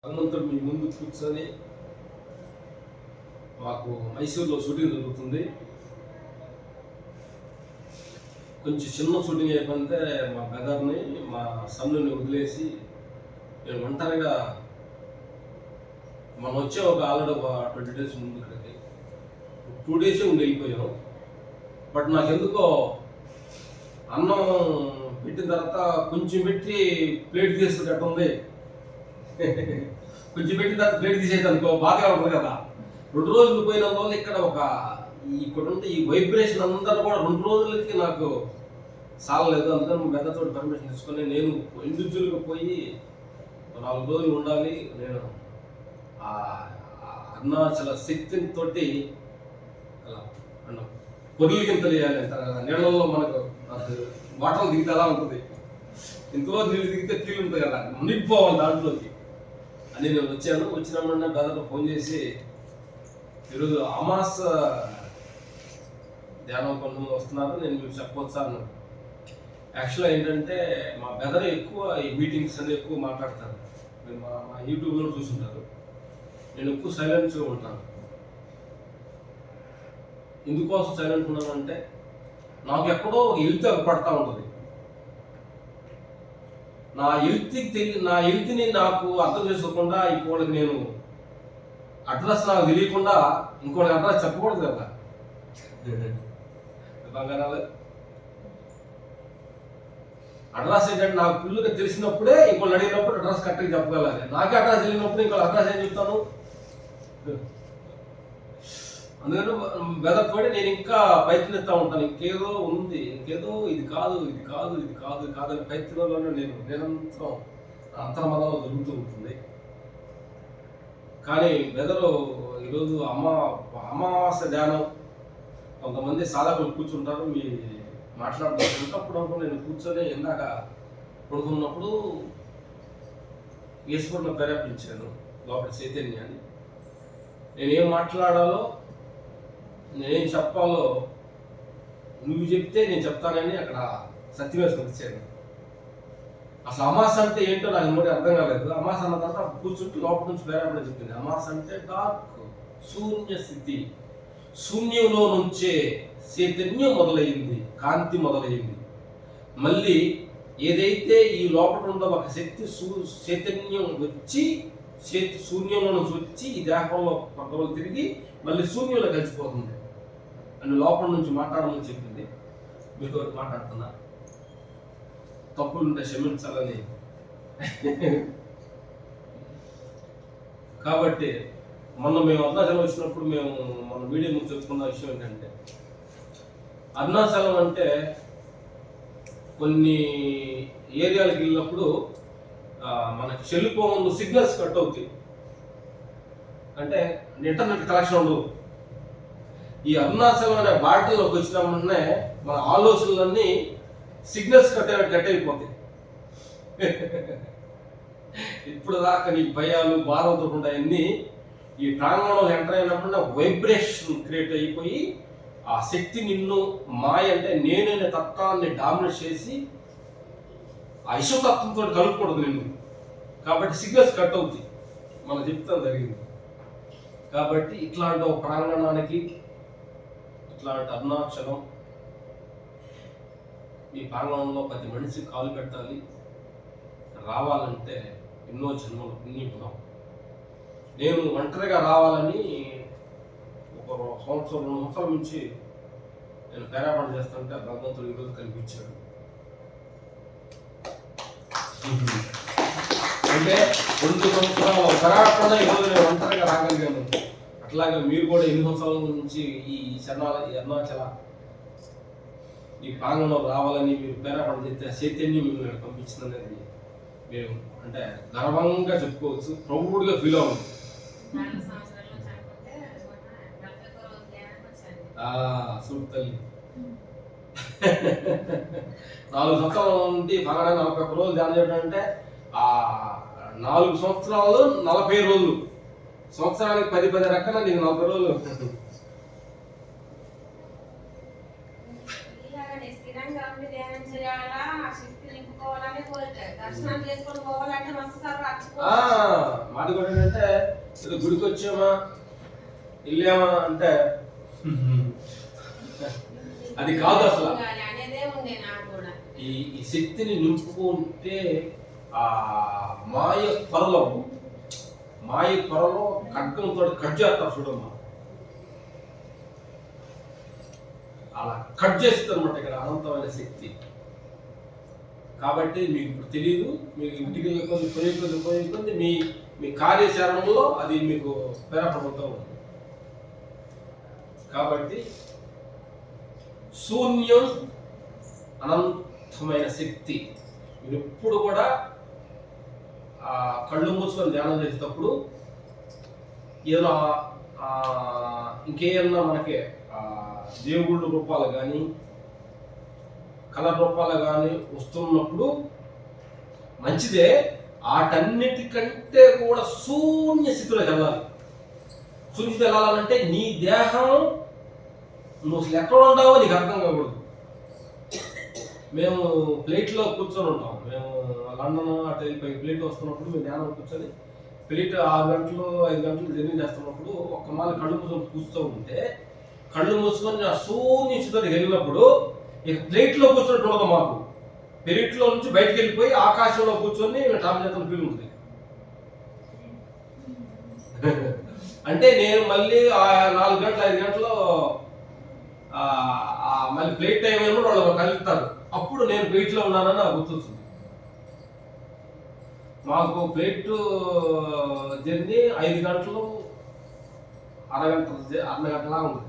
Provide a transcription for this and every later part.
హనుమంతుడు మీ ముందు కూర్చొని మాకు మైసూర్లో షూటింగ్ జరుగుతుంది. కొంచెం చిన్న షూటింగ్ అయిపోతే మా బ్రదర్ని మా సన్నుని వదిలేసి నేను ఒంటరిగా మనం వచ్చే ఆల్రెడీ ఒక 20 days ముందు ఇక్కడికి 2 days ఉండి వెళ్ళిపోయాం. బట్ నాకెందుకో అన్నం పెట్టిన తర్వాత కొంచెం పెట్టి ప్లేట్ తీసుకున్నట్టు ఉంది. కొంచెం పెట్టిన తర్వాత ప్లేట్ తీసేది అనుకో బాధగా ఉంటుంది కదా. 2 రోజులు పోయినందువల్ల ఇక్కడ ఉంటే ఈ వైబ్రేషన్ అందరూ కూడా 2 రోజులకి నాకు సాలలేదు. అందుకని పెద్దతో పర్మిషన్ తీసుకొని నేను ఇండివిజువల్గా పోయి 4 రోజులు ఉండాలి. నేను అరుణాచల శక్తిని తోటి అలా పొరులకింత చేయాలి. నీళ్ళల్లో మనకు వాటర్ దిగితే అలా ఉంటుంది. ఇంకో నీళ్ళు దిగితే తీరు ఉంటుంది కదా, మునిగిపోవాలి దాంట్లోకి అని నేను వచ్చాను. వచ్చినప్పుడు బ్రదర్ ఫోన్ చేసి ఈరోజు అమాస ధ్యానం కొంతమంది వస్తున్నారు, నేను మీకు చెప్పొచ్చా అన్నాను. యాక్చువల్గా ఏంటంటే మా బ్రదర్ ఎక్కువ ఈ మీటింగ్స్ అనేది ఎక్కువ మాట్లాడతారు. మీరు మా యూట్యూబ్లో చూసుంటారు. నేను ఎక్కువ సైలెంట్గా ఉంటాను. ఎందుకోసం సైలెంట్ ఉన్నానంటే నాకు ఎక్కడో హెల్త్ పడతా ఉంటుంది. నా హెల్త్ని నాకు అర్థం చేసుకోకుండా ఇంకోళ్ళకి నేను అడ్రస్ నాకు తెలియకుండా ఇంకోళ్ళకి అడ్రస్ చెప్పకూడదు కదా. బంగారాలు అడ్రస్ ఏంటంటే నాకు ఫుల్గా తెలిసినప్పుడే ఇంకోళ్ళు అడిగినప్పుడు అడ్రస్ కరెక్ట్గా చెప్పగలగాలి. నాకే అడ్రస్ తెలియనప్పుడు ఇంకోళ్ళ అడ్రస్ ఏం చెప్తాను. అందుకని వెదర్తోటి నేను ఇంకా ప్రయత్నిస్తూ ఉంటాను. ఇంకేదో ఉంది, ఇంకేదో ఇది కాదు అని ప్రయత్నంలోనే నేను నిరంతరం అంతర్మదంలో జరుగుతూ ఉంటుంది. కానీ వెదరు ఈరోజు అమావాస్య ధ్యానం కొంతమంది సాధకులు కూర్చుంటారు, మీ మాట్లాడుతున్నప్పుడు నేను కూర్చొని ఇందాక పడుకున్నప్పుడు ఈశ్వరుని ప్రేరేపించాను లోపల చైతన్యాన్ని. నేనేం మాట్లాడాలో నేనేం చెప్పాలో నువ్వు చెప్తే నేను చెప్తానని అక్కడ సత్యవేశం వచ్చాను. అసలు అమాస అంటే ఏంటో నాకు ఇంకోటి అర్థం కాలేదు. అమాస అన్న తర్వాత కూర్చుంటూ లోపల నుంచి ప్రేరేపణ చెప్పింది. అమాస అంటే డార్క్, శూన్య స్థితి, శూన్యంలో నుంచే చైతన్యం మొదలైంది, కాంతి మొదలైంది. మళ్ళీ ఏదైతే ఈ లోపల ఉందో ఒక శక్తి చైతన్యం వచ్చి శూన్యంలో నుంచి వచ్చి ఈ దేహంలో కొంతవరకు తిరిగి మళ్ళీ శూన్యంలో కలిసిపోతుంది అని లోపల నుంచి మాట్లాడమని చెప్పింది. మీతో మాట్లాడుతున్నా, తప్పులుంటే క్షమించాలని. కాబట్టి మేము అరుణాచలం వచ్చినప్పుడు మన వీడియో ముందు చెప్పుకున్న విషయం ఏంటంటే అరుణాచలం అంటే కొన్ని ఏరియాలకు వెళ్ళినప్పుడు మనకి సెల్ ఫోన్ సిగ్నల్స్ కట్ అవుతాయి, అంటే ఇంటర్నెట్ కనెక్షన్ ఉండదు. ఈ అరుణాచలం అనే బాటలోకి వచ్చిన వెంటనే మన ఆలోచనలన్నీ సిగ్నల్స్ కట్ అయిపోతాయి. ఇప్పుడు దాకా నీ భయాలు బాధలతో ఉంటాయన్నీ ఈ ప్రాంగణంలో ఎంటర్ అయినప్పుడు వైబ్రేషన్ క్రియేట్ అయిపోయి ఆ శక్తి నిన్ను మాయ అంటే నేననే తత్వాన్ని డామినేట్ చేసి ఆ విశ్వతత్వంతో కలుపుకూడదు నిన్ను. కాబట్టి సిగ్నల్స్ కట్ అవుతాయి. మనం చెప్తాం జరిగింది. కాబట్టి ఇట్లాంటి ఒక ప్రాంగణానికి, ఇట్లాంటి అరుణాచలం ఈ ప్రాంగణంలో 10 మనిషి కాలు పెట్టాలి. రావాలంటే ఎన్నో జన్మల పుణ్యం. నేను ఒంటరిగా రావాలని ఒక 1 సంవత్సరం 2 సంవత్సరాల నుంచి నేను ప్రేరేపణ చేస్తుంటే భగవంతుడు ఈరోజు కనిపించాడు. అంటే 2 సంవత్సరాల ప్రేరేపణ ఈరోజు నేను ఒంటరిగా రాగలిగాను. అట్లాగే మీరు కూడా 8 సంవత్సరాల నుంచి ఈ అరుణాచల ఈ ప్రాంగణంలో రావాలని మీరు ప్రేరేపణ చేస్తే చైతన్యం మిమ్మల్ని పంపించింది అనేది మేము అంటే గర్వంగా చెప్పుకోవచ్చు, ప్రౌడ్గా ఫీల్ అవ్వదు. సూట్ తల్లి 4 సంవత్సరాల నుండి 41 రోజులు ధ్యానం చేయడం అంటే 4 సంవత్సరాలు 40 రోజులు, సంవత్సరానికి 10 రకాల నీకు 40 రోజులు. స్థిరంగా ఉండి ధ్యానం చేయాలా, శక్తి నింపుకోవాలని కోరిక. మాది కూడా ఏంటంటే ఏదో గుడికి వచ్చామా వెళ్ళామా అంటే అది కాదు అసలు. ఈ శక్తిని నింపుకుంటే ఆ మాయ పొరలో ఖడ్గంతో కట్ చేస్తారు చూడమ్మా, అలా కట్ చేస్తుంది అనమాట ఇక్కడ అనంతమైన శక్తి. కాబట్టి మీకు ఇప్పుడు తెలియదు, మీకు ఇంటికి పోయే కొద్ది మీ కార్యాచరణలో అది మీకు పేరపడుతూ ఉంది. కాబట్టి శూన్యం అనంతమైన శక్తి. మీరు ఎప్పుడు కూడా కళ్ళు మూసుకొని ధ్యానం చేసేటప్పుడు ఏదో ఇంకేమన్నా మనకి దేవుళ్ళ రూపాలు కానీ కళ రూపాలు కానీ వస్తున్నప్పుడు మంచిదే, వాటన్నిటికంటే కూడా శూన్య స్థితిలోకి వెళ్ళాలి. శూన్య స్థితి వెళ్ళాలంటే నీ దేహం నువ్వు అసలు ఎక్కడ ఉండవో నీకు అర్థం కాకూడదు. మేము ప్లేట్లో కూర్చొని ఉంటాం, మేము లండన్ అటు వెళ్ళిపోయి ప్లేట్ వస్తున్నప్పుడు మేము ధ్యానం కూర్చొని ప్లేట్ 6 గంటలు 5 గంటలు జర్నీ చేస్తున్నప్పుడు ఒక్క మాల కళ్ళు మూసుకొని కూర్చో ఉంటే కళ్ళు మూసుకొని ఆ శూన్య స్థితిలోకి వెళ్ళినప్పుడు ఇక ప్లేట్లో కూర్చున్నట్టు ఉండదు మాకు. ప్లేట్లో నుంచి బయటకు వెళ్ళిపోయి ఆకాశంలో కూర్చొని టాప్ చేతులు ఫీల్ ఉంటుంది. అంటే నేను మళ్ళీ 4 గంటలు 5 గంటలు మళ్ళీ ప్లేట్ టైం అయినా వాళ్ళు కలుపుతారు, అప్పుడు నేను ప్లేట్లో ఉన్నానని నాకు గుర్తొస్తుంది. మాకు ప్లేట్ జర్నీ 5 గంటలు అరగంటలా ఉంటుంది.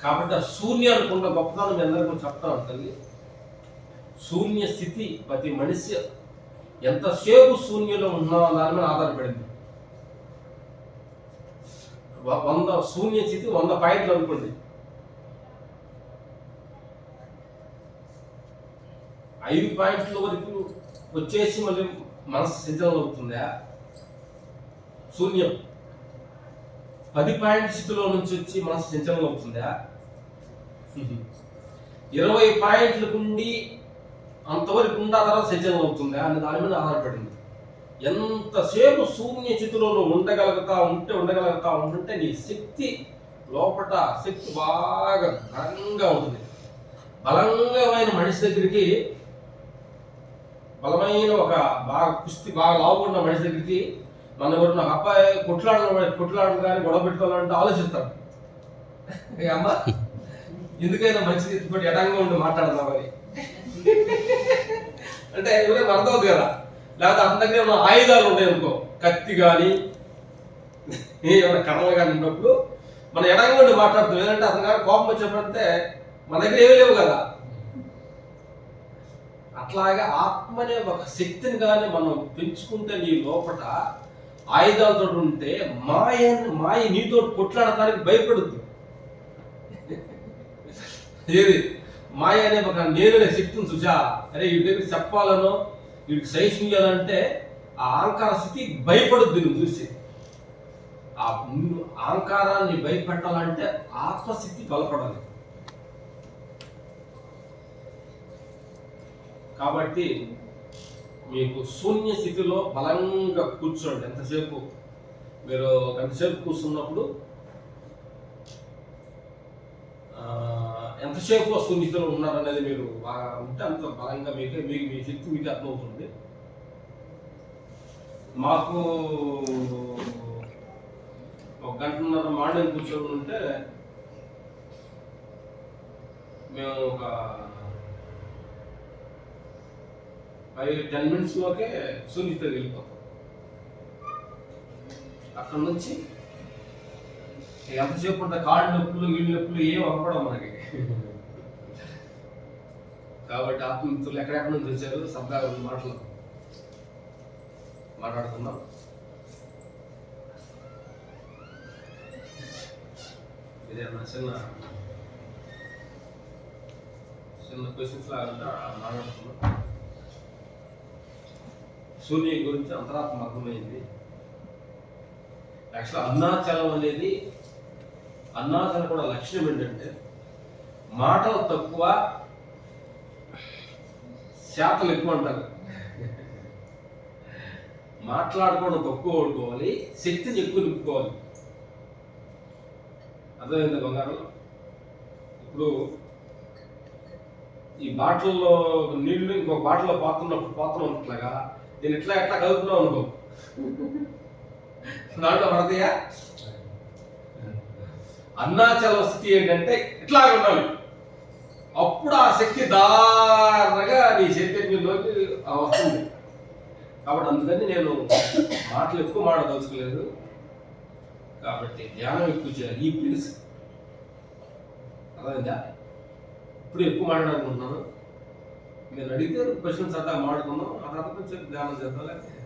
కాబట్టి ఆ శూన్యానికి ఉన్న గొప్పతనం మీ అందరికీ చెప్తాను తల్లి. శూన్య స్థితి ప్రతి మనిషి ఎంతసేపు శూన్యంలో ఉన్నామో దాని మీద ఆధారపడింది. 100 శూన్య స్థితి 100 పాయింట్లు అనుకోండి, 5 పాయింట్ల వరకు వచ్చేసి మళ్ళీ మనసు సిద్ధం అవుతుందా? శూన్యం 10 పాయింట్ స్థితిలో నుంచి వచ్చి మనసు సంచలనం అవుతుందా? 20 పాయింట్లకు ఉండి అంతవరకు ఉండా తర్వాత సంచలనం అవుతుందా అనే దాని మీద ఆధారపడింది. ఎంతసేపు శూన్య స్థితిలో ఉండగలుగుతా ఉంటుంటే నీ శక్తి లోపల శక్తి బాగా బలంగా ఉంటుంది. బలంగమైన మనిషి దగ్గరికి, బలమైన ఒక కుస్తీ బాగా లావుకున్న మనిషి దగ్గరికి మన ఎవరు నాకు అబ్బాయి కొట్లాడలు కానీ గొడవ పెట్టుకోవాలంటే ఆలోచిస్తాడు. అమ్మ ఎందుకైనా మంచిది ఇప్పుడు ఎడంగా ఉండి మాట్లాడదామని అంటే ఎవరైనా అర్థం అవుతుంది కదా. లేకపోతే అతని దగ్గర ఏమైనా ఆయుధాలు ఉంటాయి అనుకో, కత్తి కానీ ఏమైనా కర్రలు కానీ ఉన్నప్పుడు మనం ఎడంగా ఉండి మాట్లాడుతాం. ఏంటంటే అతను కానీ కోపం వచ్చేప్పుడంటే మన దగ్గర ఏమీ లేవు కదా. అట్లాగే ఆత్మ అనే ఒక శక్తిని కానీ మనం పెంచుకుంటే నీ లోపల ఆయుధాలతో ఉంటే మాయ నీతో కొట్లాడటానికి భయపడుద్ది. ఏది మాయ అనే ఒక నేననే శక్తిని చూసా, అరే వీటి దగ్గర చెప్పాలనో వీడికి సహించాలంటే ఆ అహంకార స్థితి భయపడుద్ది. నువ్వు చూసి ఆ అహంకారాన్ని భయపెట్టాలంటే ఆత్మశక్తి బలపడాలి. కాబట్టి మీకు శూన్య స్థితిలో బలంగా కూర్చోండి. ఎంతసేపు మీరు ఎంతసేపు కూర్చున్నప్పుడు ఎంతసేపు శూన్య స్థితిలో ఉన్నారనేది మీరు ఉంటే అంత బలంగా మీ శక్తి మీకు అర్థమవుతుంది. మాకు 1 గంటన్నర మార్నింగ్ కూర్చొని ఉంటే మేము ఒక 5-10 మినిట్స్లోకే శూన్యత వెళ్ళిపోతాం. అక్కడ నుంచి ఎంతసేపు ఉంటే కాళ్ళు నొప్పులు వీళ్ళు నొప్పులు ఏం అవ్వడం మనకి. కాబట్టి ఆత్మమిత్రులు ఎక్కడెక్కడ నుంచి వచ్చారు, శబ్దాలు మాట్లాడుతున్నాం. ఇదేమన్నా చిన్న క్వశ్చన్స్ లాగా మాట్లాడుతున్నాం. శూన్యం గురించి అంతరాత్మ అర్థమైంది. యాక్చువల్ అరుణాచలం కూడా లక్ష్యం ఏంటంటే మాటలు తక్కువ చేతలు ఎక్కువ అంటారు. మాట్లాడుకోవడం తక్కువ వాడుకోవాలి, శక్తిని ఎక్కువ నింపుకోవాలి. అర్థమైంది బంగారం? ఇప్పుడు ఈ బాటిల్లో నీళ్లు ఇంకొక బాటిల్లో పాత్ర ఉన్నట్లాగా నేను ఎట్లా కలుపుతున్నావు అనుకో, దాంట్లో పడతాయా? అన్నాచల స్థితి ఏంటంటే ఇట్లాగే ఉండాలి. అప్పుడు ఆ శక్తి దారుణంగా నీ చైతన్యంలోకి వస్తుంది. కాబట్టి అందుకని నేను మాటలు ఎక్కువ మాడదలుచుకోలేదు. కాబట్టి ధ్యానం ఎక్కువ చేయాలి. ఈ ప్లీజ్ అర్థమైందా? ఇప్పుడు ఎక్కువ మాట్లాడాలనుకుంటున్నాను. మీరు అడిగితే క్వశ్చన్స్ అంతా మాట్లాడుకుందాం, ఆ తర్వాత కొంచెం ధ్యానం చేద్దాం. లేకపోతే